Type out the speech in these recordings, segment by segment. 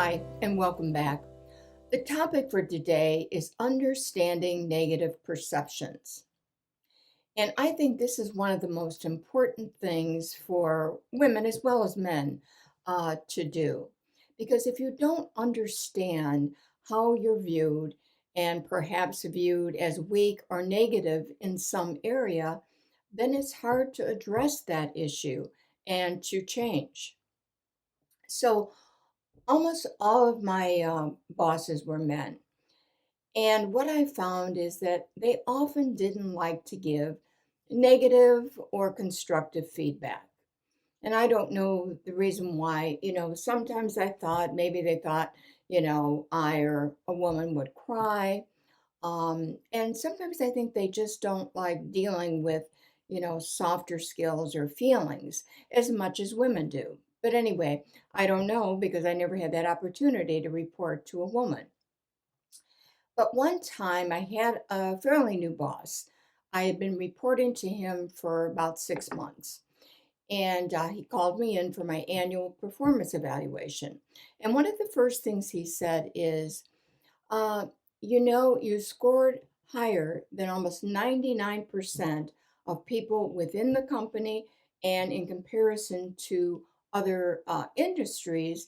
Hi, and welcome back. The topic for today is understanding negative perceptions. And I think this is one of the most important things for women as well as men to do. Because if you don't understand how you're viewed and perhaps viewed as weak or negative in some area, then it's hard to address that issue and to change. So, almost all of my bosses were men. And what I found is that they often didn't like to give negative or constructive feedback. And I don't know the reason why. Sometimes I thought maybe they thought, I or a woman would cry. And sometimes I think they just don't like dealing with, softer skills or feelings as much as women do. But anyway, I don't know because I never had that opportunity to report to a woman. But one time I had a fairly new boss. I had been reporting to him for about 6 months. And he called me in for my annual performance evaluation. And one of the first things he said is, uh, you scored higher than almost 99% of people within the company and in comparison to other industries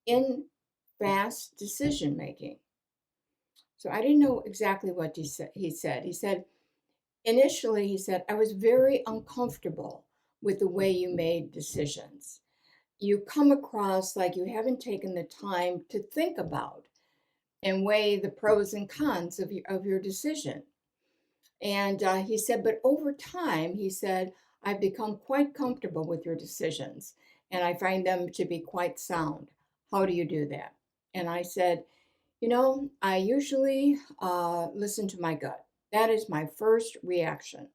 in fast decision making. So I didn't know exactly what he said, initially, he said, I was very uncomfortable with the way you made decisions. You come across like you haven't taken the time to think about and weigh the pros and cons of your decision. And he said, but over time, he said, I've become quite comfortable with your decisions and I find them to be quite sound. How do you do that? And I said, I usually listen to my gut. That is my first reaction.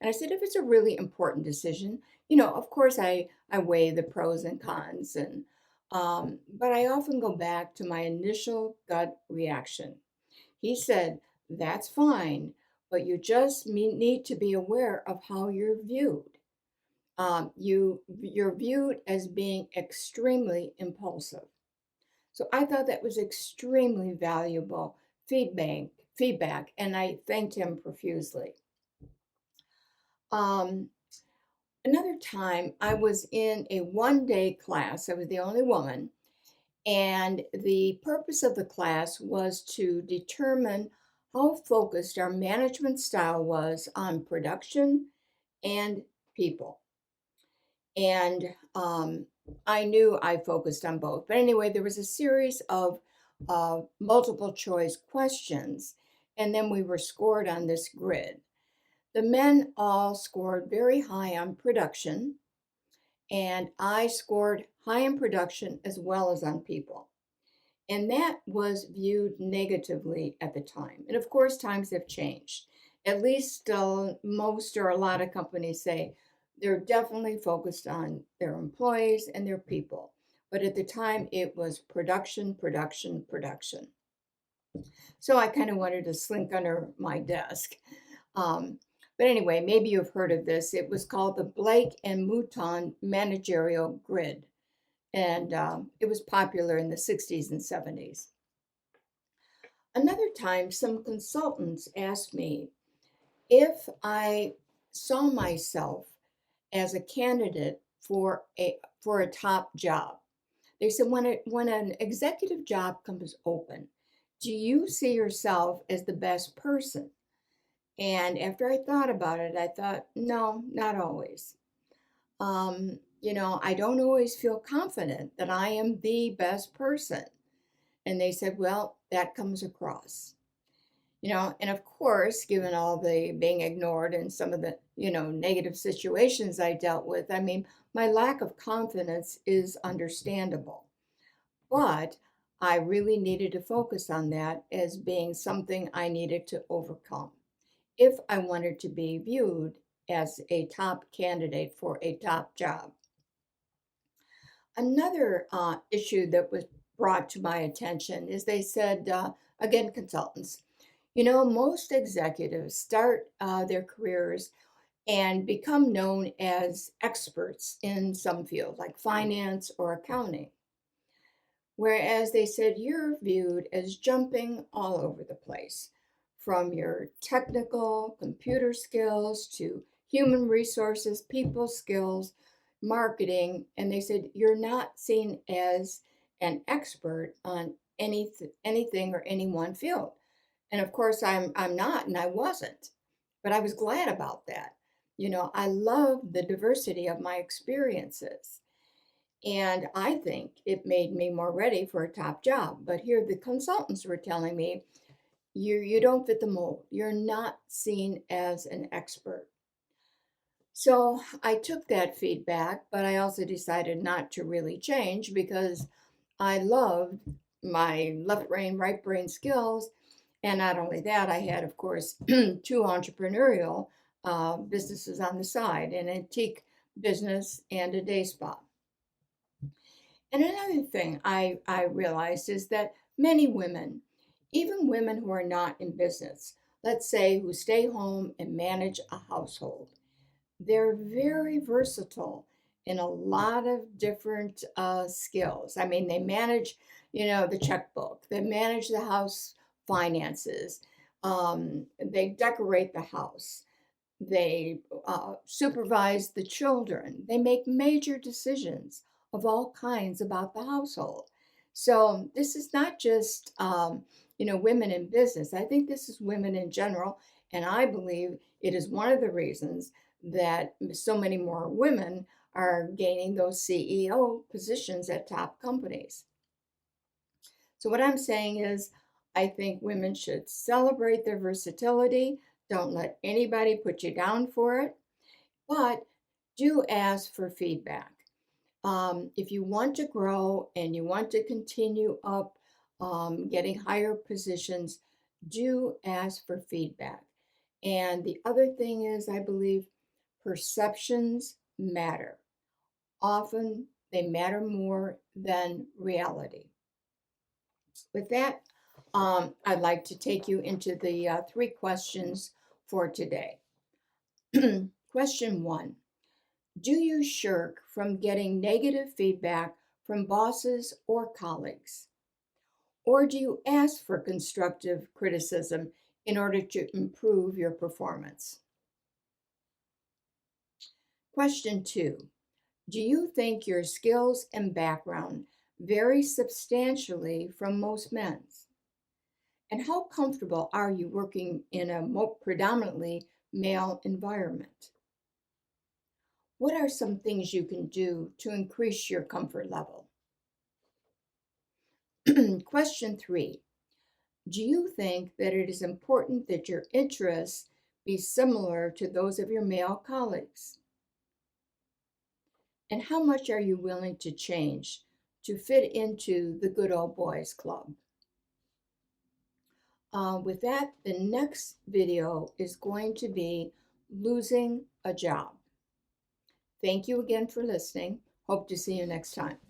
And I said, if it's a really important decision, of course I weigh the pros and cons, but I often go back to my initial gut reaction. He said, that's fine, but you just need to be aware of how you're viewed. You're viewed as being extremely impulsive. So I thought that was extremely valuable feedback, and I thanked him profusely. Um, Another time, I was in a 1 day class. I was the only woman, and the purpose of the class was to determine how focused our management style was on production and people. And I knew I focused on both. But anyway, there was a series of multiple choice questions, and then we were scored on this grid. The men all scored very high on production, and I scored high in production as well as on people. And that was viewed negatively at the time. And of course, times have changed. At least most or a lot of companies say they're definitely focused on their employees and their people. But at the time, it was production, production, production. So I kind of wanted to slink under my desk. Um, but anyway, maybe you've heard of this. It was called the Blake and Mouton Managerial Grid, and it was popular in the 60s and 70s. Another time, some consultants asked me if I saw myself as a candidate for a top job. They said, when an executive job comes open, do you see yourself as the best person? And after I thought about it, I thought, no, not always. I don't always feel confident that I am the best person. And they said, well, that comes across. And of course, given all the being ignored and some of the, negative situations I dealt with, I mean, my lack of confidence is understandable. But I really needed to focus on that as being something I needed to overcome if I wanted to be viewed as a top candidate for a top job. Another issue that was brought to my attention is they said, again, consultants, most executives start their careers and become known as experts in some field, like finance or accounting. Whereas they said you're viewed as jumping all over the place, from your technical computer skills to human resources, people skills, marketing, and they said you're not seen as an expert on anything or any one field. And of course I'm not, and I wasn't. But I was glad about that. I love the diversity of my experiences. And I think it made me more ready for a top job. But here the consultants were telling me, you don't fit the mold. You're not seen as an expert. So I took that feedback, but I also decided not to really change because I loved my left brain, right brain skills. And not only that, I had, of course, two entrepreneurial businesses on the side, an antique business and a day spa. And another thing I realized is that many women, even women who are not in business, let's say who stay home and manage a household, they're very versatile in a lot of different skills. I mean, they manage, the checkbook, they manage the house finances, they decorate the house, they supervise the children. They make major decisions of all kinds about the household. So this is not just, women in business. I think this is women in general. And I believe it is one of the reasons that so many more women are gaining those CEO positions at top companies. So what I'm saying is, I think women should celebrate their versatility. Don't let anybody put you down for it, but do ask for feedback. If you want to grow and you want to continue up, getting higher positions, do ask for feedback. And the other thing is, I believe perceptions matter. Often they matter more than reality. With that, I'd like to take you into the three questions for today. Question one: do you shirk from getting negative feedback from bosses or colleagues? Or do you ask for constructive criticism in order to improve your performance? Question two: do you think your skills and background vary substantially from most men's? And how comfortable are you working in a predominantly male environment? What are some things you can do to increase your comfort level? Question three: do you think that it is important that your interests be similar to those of your male colleagues? And how much are you willing to change to fit into the good old boys club? With that, the next video is going to be losing a job. Thank you again for listening. Hope to see you next time.